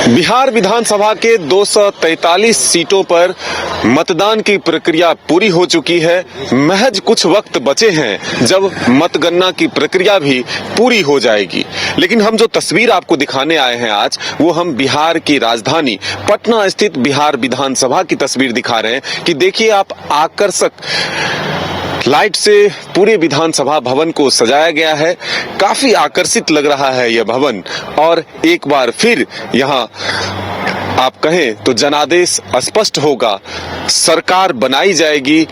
बिहार विधानसभा के 243 सीटों पर मतदान की प्रक्रिया पूरी हो चुकी है। महज कुछ वक्त बचे हैं जब मतगणना की प्रक्रिया भी पूरी हो जाएगी। लेकिन हम जो तस्वीर आपको दिखाने आए हैं आज, वो हम बिहार की राजधानी पटना स्थित बिहार विधानसभा की तस्वीर दिखा रहे हैं कि देखिए आप, आकर्षक लाइट से पूरे विधानसभा भवन को सजाया गया है। काफी आकर्षित लग रहा है यह भवन और एक बार फिर यहाँ आप कहें तो जनादेश स्पष्ट होगा, सरकार बनाई जाएगी,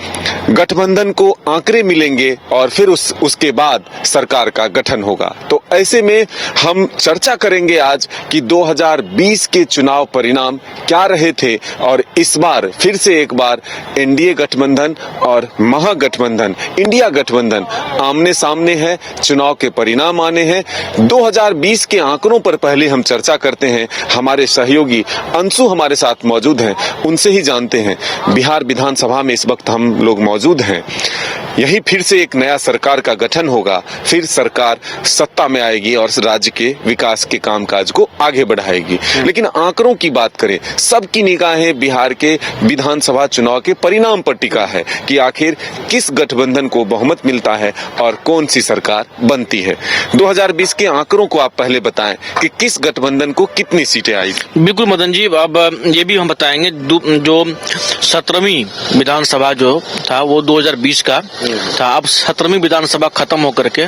गठबंधन को आंकड़े मिलेंगे और फिर उसके बाद सरकार का गठन होगा। तो ऐसे में हम चर्चा करेंगे आज कि 2020 के चुनाव परिणाम क्या रहे थे और इस बार फिर से एक बार एनडीए गठबंधन और महागठबंधन इंडिया गठबंधन आमने सामने है। चुनाव के परिणाम आने हैं। 2020 के आंकड़ों पर पहले हम चर्चा करते हैं। हमारे सहयोगी अंशु हमारे साथ मौजूद हैं, उनसे ही जानते हैं। बिहार विधानसभा में इस वक्त हम लोग मौजूद हैं। यही फिर से एक नया सरकार का गठन होगा, फिर सरकार सत्ता में आएगी और राज्य के विकास के कामकाज को आगे बढ़ाएगी। लेकिन आंकड़ों की बात करें, सबकी निगाहें बिहार के विधानसभा चुनाव के परिणाम पर टिका है कि आखिर किस गठबंधन को बहुमत मिलता है और कौन सी सरकार बनती है। 2020 के आंकड़ों को आप पहले बताएं कि किस गठबंधन को कितनी सीटें आई। बिल्कुल मदन जी, अब ये भी हम बताएंगे जो 17वीं विधानसभा जो था वो 2020 का था। अब 17वीं विधानसभा खत्म होकर के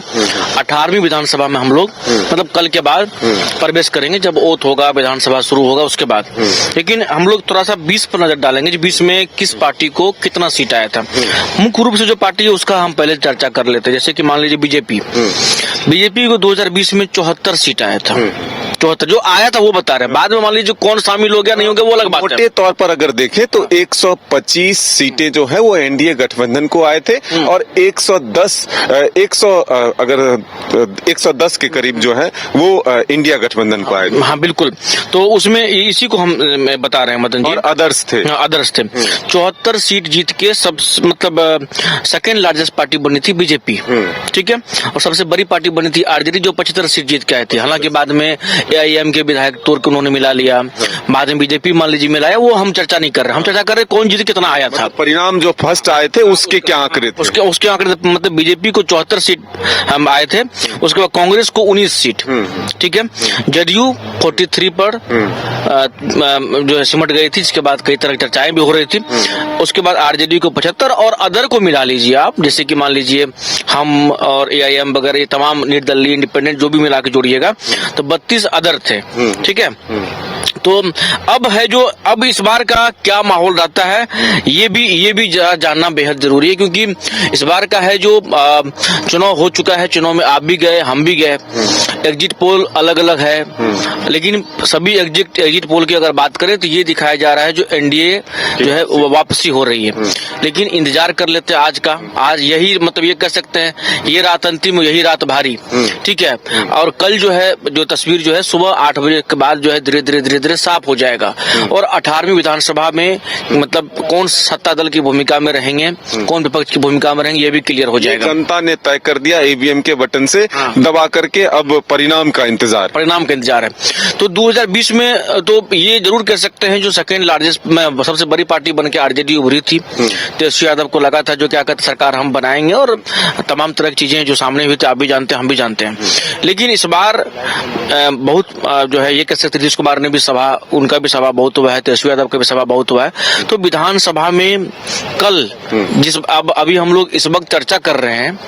18वीं विधानसभा में हम लोग मतलब कल के बाद प्रवेश करेंगे, जब ओथ होगा, विधानसभा शुरू होगा उसके बाद। लेकिन हम लोग थोड़ा सा 20 पर नजर डालेंगे, 20 में किस पार्टी को कितना सीट आया था। मुख्य रूप से जो पार्टी है उसका हम पहले चर्चा कर लेते हैं। जैसे कि मान लीजिए बीजेपी को 2020 में 74 सीट आया था। 74 जो आया था वो बता रहे हैं, बाद में मान लीजिए कौन शामिल हो गया नहीं हो गया वो अलग बात है। मोटे तौर पर अगर देखें तो 125 सीटें जो है वो एनडीए गठबंधन को आए थे और 110 के करीब जो है वो इंडिया गठबंधन को आए थे। हाँ बिल्कुल, तो उसमें इसी को हम बता रहे हैं मदन जी। और अदर्स थे 74 सीट जीत के सब मतलब सेकेंड लार्जेस्ट पार्टी बनी थी बीजेपी, ठीक है। और सबसे बड़ी पार्टी बनी थी आरजेडी जो 75 सीट जीत के आए थे। हालांकि बाद में एआईएम के विधायक तोड़ के उन्होंने मिला लिया, बाद में बीजेपी मान लीजिए मिलाया, वो हम चर्चा नहीं कर रहे। हम चर्चा कर रहे कौन जीत कितना आया था। परिणाम जो फर्स्ट आए थे उसके क्या आंकड़े थे? उसके आंकड़े मतलब बीजेपी को 74 सीट हम आए थे, उसके बाद कांग्रेस को 19 सीट, ठीक है। जदयू 43 पर जो है सिमट गई थी, जिसके बाद कई तरह की चर्चाएं भी हो रही थी। उसके बाद आरजेडी को 75 और अदर को मिला लीजिए आप, जैसे कि मान लीजिए हम और एआईएम वगैरह ये तमाम निर्दलीय इंडिपेंडेंट जो भी मिला के जोड़िएगा तो 32 अदर थे, ठीक है। तो अब इस बार का क्या माहौल रहता है ये भी जानना बेहद जरूरी है, क्योंकि इस बार का है जो चुनाव हो चुका है, चुनाव में आप भी गए हम भी गए, एग्जिट पोल अलग अलग है, लेकिन सभी एग्जिट पोल की अगर बात करें तो ये दिखाया जा रहा है जो एनडीए जो है वापसी हो रही है। लेकिन इंतजार कर लेते हैं आज का। आज यही मतलब ये कह सकते हैं ये रात अंतिम, यही रात भारी, ठीक है। और कल जो है जो तस्वीर जो है सुबह 8 बजे के बाद जो है धीरे धीरे साफ हो जाएगा और 18वीं विधानसभा में मतलब कौन सत्ता दल की भूमिका में रहेंगे, कौन विपक्ष की भूमिका में रहेंगे, ये भी क्लियर हो जाएगा। जनता ने तय कर दिया ईवीएम के बटन से दबा करके, अब परिणाम का इंतजार है। तो 2020 में तो ये जरूर कह सकते हैं जो सेकेंड लार्जेस्ट सबसे बड़ी पार्टी बन के आरजेडी उभरी थी। तेजस्वी यादव को लगा था जो क्या कहते सरकार हम बनाएंगे और तमाम तरह की चीजें जो सामने हुई थी, आप भी जानते हैं हम भी जानते हैं। लेकिन इस बार बहुत जो है ये कह सकते नीतीश कुमार ने भी उनका भी सभा बहुत हुआ है, तेजस्वी यादव का भी सभा बहुत हुआ है। तो विधानसभा में कल अभी हम लोग इस वक्त चर्चा कर रहे हैं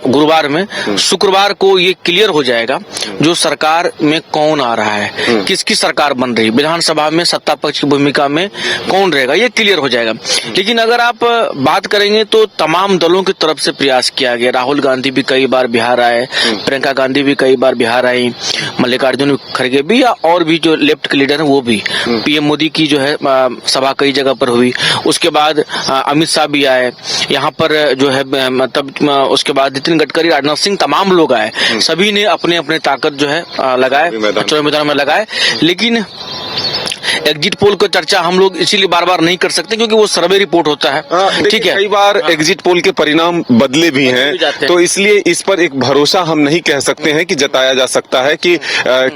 गुरुवार में, शुक्रवार को ये क्लियर हो जाएगा जो सरकार में कौन आ रहा है, किसकी सरकार बन रही है, विधानसभा में सत्ता पक्ष की भूमिका में कौन रहेगा, ये क्लियर हो जाएगा। लेकिन अगर आप बात करेंगे तो तमाम दलों की तरफ से प्रयास किया गया। राहुल गांधी भी कई बार बिहार आए, प्रियंका गांधी भी कई बार बिहार आई, मल्लिकार्जुन खड़गे भी और भी जो लेफ्ट के लीडर है वो भी, पीएम मोदी की जो है सभा कई जगह पर हुई। उसके बाद अमित शाह भी आए यहाँ पर जो है मतलब उसके बाद नितिन गडकरी, राजनाथ सिंह, तमाम लोग आए। सभी ने अपने अपने ताकत जो है लगाए, चुनाव मैदान में लगाए। लेकिन एग्जिट पोल का चर्चा हम लोग इसीलिए बार बार नहीं कर सकते क्योंकि वो सर्वे रिपोर्ट होता है, ठीक है। कई बार एग्जिट पोल के परिणाम बदले भी हैं, तो इसलिए इस पर एक भरोसा हम नहीं कह सकते हैं कि जताया जा सकता है कि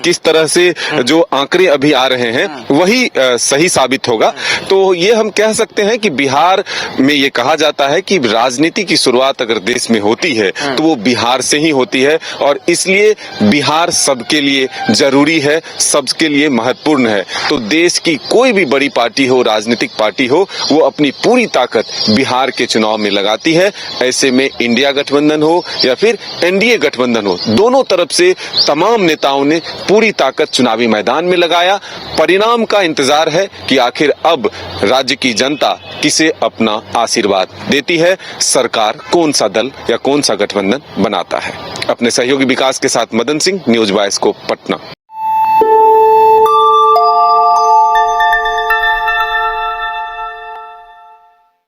किस तरह से जो आंकड़े अभी आ रहे हैं वही सही साबित होगा। तो ये हम कह सकते हैं कि बिहार में ये कहा जाता है कि राजनीति की शुरुआत अगर देश में होती है तो वो बिहार से ही होती है, और इसलिए बिहार सबके लिए जरूरी है, सबके लिए महत्वपूर्ण है। तो देश की कोई भी बड़ी पार्टी हो, राजनीतिक पार्टी हो, वो अपनी पूरी ताकत बिहार के चुनाव में लगाती है। ऐसे में इंडिया गठबंधन हो या फिर एनडीए गठबंधन हो, दोनों तरफ से तमाम नेताओं ने पूरी ताकत चुनावी मैदान में लगाया। परिणाम का इंतजार है कि आखिर अब राज्य की जनता किसे अपना आशीर्वाद देती है, सरकार कौन सा दल या कौन सा गठबंधन बनाता है। अपने सहयोगी विकास के साथ Madan Singh, news by scope, Patna.